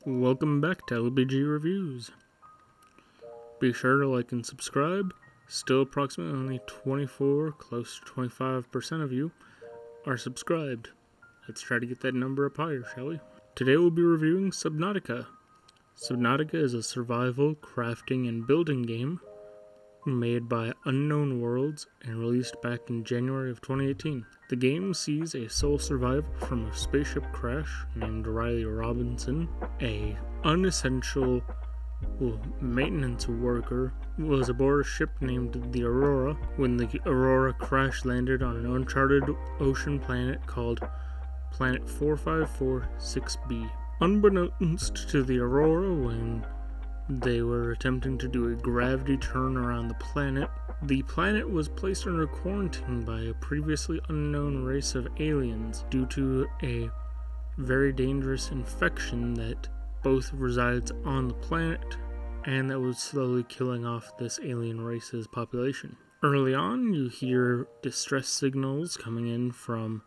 Welcome back to LBG Reviews. Be sure to like and subscribe. Still approximately only 24, close to 25% of you are subscribed. Let's try to get that number up higher, shall we? Today we'll be reviewing Subnautica. Subnautica is a survival, crafting, and building game made by Unknown Worlds and released back in January of 2018. The game sees a sole survivor from a spaceship crash named Riley Robinson, a unessential maintenance worker, was aboard a ship named the Aurora when the Aurora crash landed on an uncharted ocean planet called Planet 4546b. Unbeknownst to the Aurora, when they were attempting to do a gravity turn around the planet was placed under quarantine by a previously unknown race of aliens due to a very dangerous infection that both resides on the planet and that was slowly killing off this alien race's population. Early on, you hear distress signals coming in from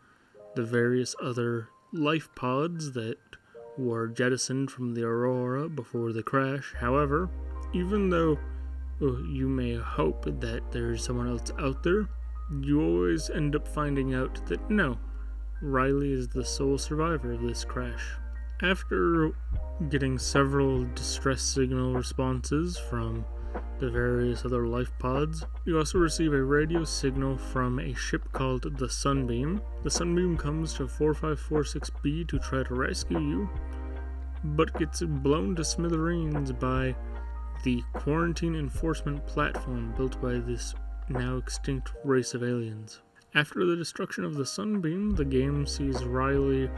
the various other life pods that were jettisoned from the Aurora before the crash. However, even though you may hope that there's someone else out there, you always end up finding out that no, Riley is the sole survivor of this crash. After getting several distress signal responses from the various other life pods, you also receive a radio signal from a ship called the Sunbeam. The Sunbeam comes to 4546b to try to rescue you, but gets blown to smithereens by the quarantine enforcement platform built by this now extinct race of aliens. After the destruction of the Sunbeam, the game sees Riley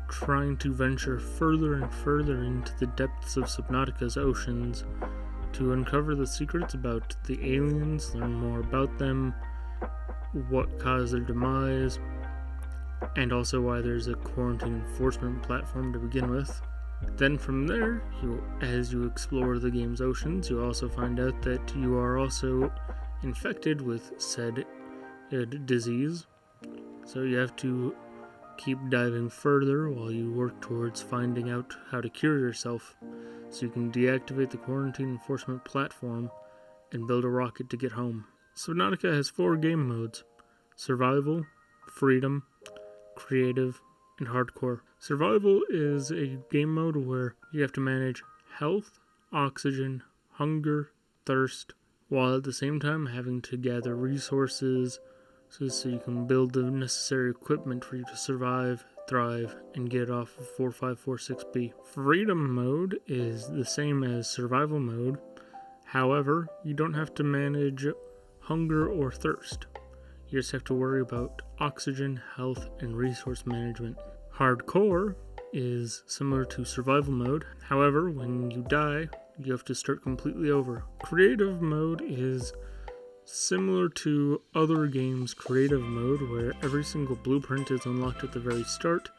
trying to venture further and further into the depths of Subnautica's oceans to uncover the secrets about the aliens, learn more about them, what caused their demise, and also why there's a quarantine enforcement platform to begin with. Then from there, as you explore the game's oceans, you also find out that you are also infected with said disease. So you have to keep diving further while you work towards finding out how to cure yourself, so you can deactivate the quarantine enforcement platform and build a rocket to get home. Subnautica has 4 game modes: Survival, Freedom, Creative, and Hardcore. Survival is a game mode where you have to manage health, oxygen, hunger, thirst, while at the same time having to gather resources so you can build the necessary equipment for you to survive, thrive, and get off of 4546b. Freedom mode is the same as survival mode. However, you don't have to manage hunger or thirst. You just have to worry about oxygen, health, and resource management. Hardcore is similar to survival mode. However, when you die, you have to start completely over. Creative mode is similar to other games' creative mode, where every single blueprint is unlocked at the very start.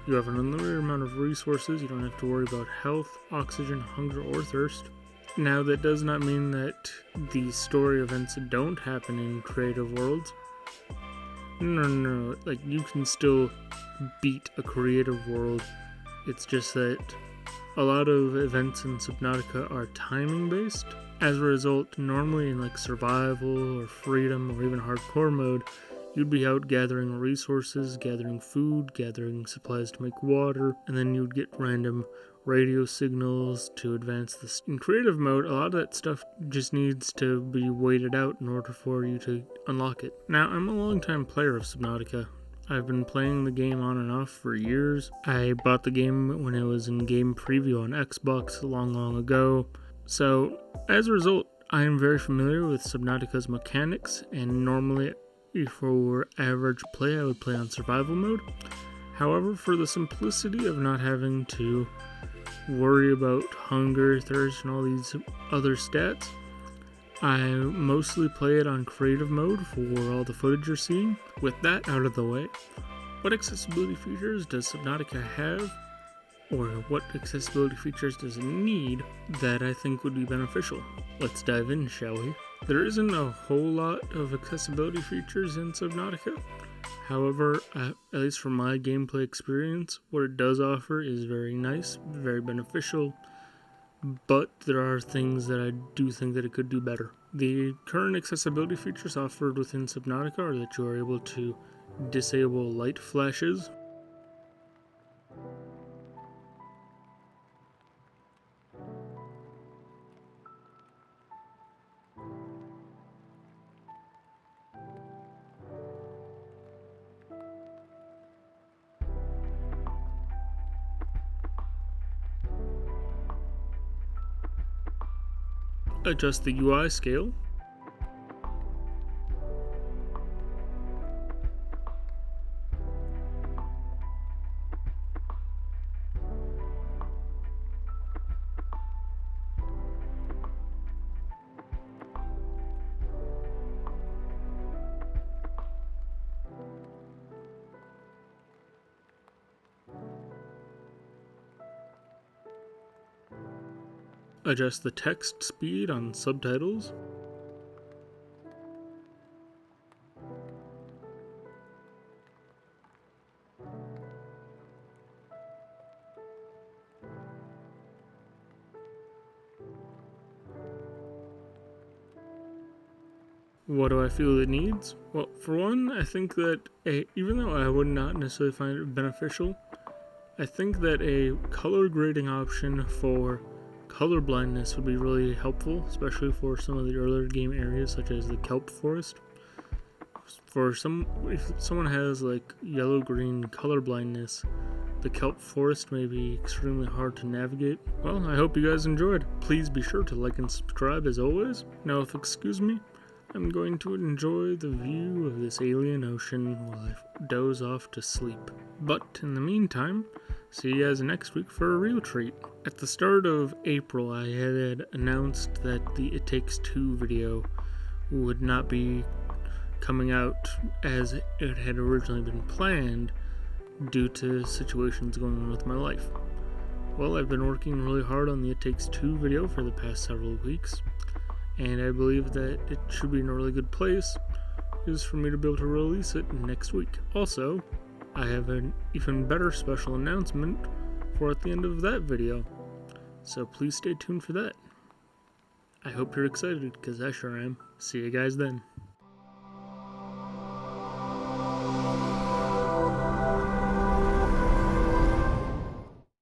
You have an unlimited amount of resources. You don't have to worry about health, oxygen, hunger, or thirst. Now, that does not mean that the story events don't happen in creative worlds. No. Like, you can still beat a creative world. It's just that a lot of events in Subnautica are timing based. As a result, normally in like survival or freedom or even hardcore mode, you'd be out gathering resources, gathering food, gathering supplies to make water, and then you'd get random radio signals to advance this. In creative mode, a lot of that stuff just needs to be waited out in order for you to unlock it. Now, I'm a long-time player of Subnautica. I've been playing the game on and off for years. I bought the game when it was in game preview on Xbox long ago. So, as a result, I am very familiar with Subnautica's mechanics, and normally, for average play, I would play on survival mode. However, for the simplicity of not having to worry about hunger, thirst, and all these other stats, I mostly play it on creative mode for all the footage you're seeing. With that out of the way, what accessibility features does Subnautica have, or what accessibility features does it need that I think would be beneficial? Let's dive in, shall we? There isn't a whole lot of accessibility features in Subnautica. However, at least from my gameplay experience, what it does offer is very nice, very beneficial, but there are things that I do think that it could do better. The current accessibility features offered within Subnautica are that you are able to disable light flashes, adjust the UI scale, adjust the text speed on subtitles, What do I feel it needs? Well, for one, I think that even though I would not necessarily find it beneficial, I think that a color grading option for color blindness would be really helpful, especially for some of the earlier game areas such as the kelp forest. If someone has like yellow-green color blindness, the kelp forest may be extremely hard to navigate. Well, I hope you guys enjoyed. Please be sure to like and subscribe as always. Now, if excuse me, I'm going to enjoy the view of this alien ocean while I doze off to sleep. But in the meantime, see you guys next week for a real treat. At the start of April, I had announced that the It Takes Two video would not be coming out as it had originally been planned due to situations going on with my life. Well, I've been working really hard on the It Takes Two video for the past several weeks, and I believe that it should be in a really good place is for me to be able to release it next week. Also, I have an even better special announcement for at the end of that video, so please stay tuned for that. I hope you're excited, because I sure am. See you guys then.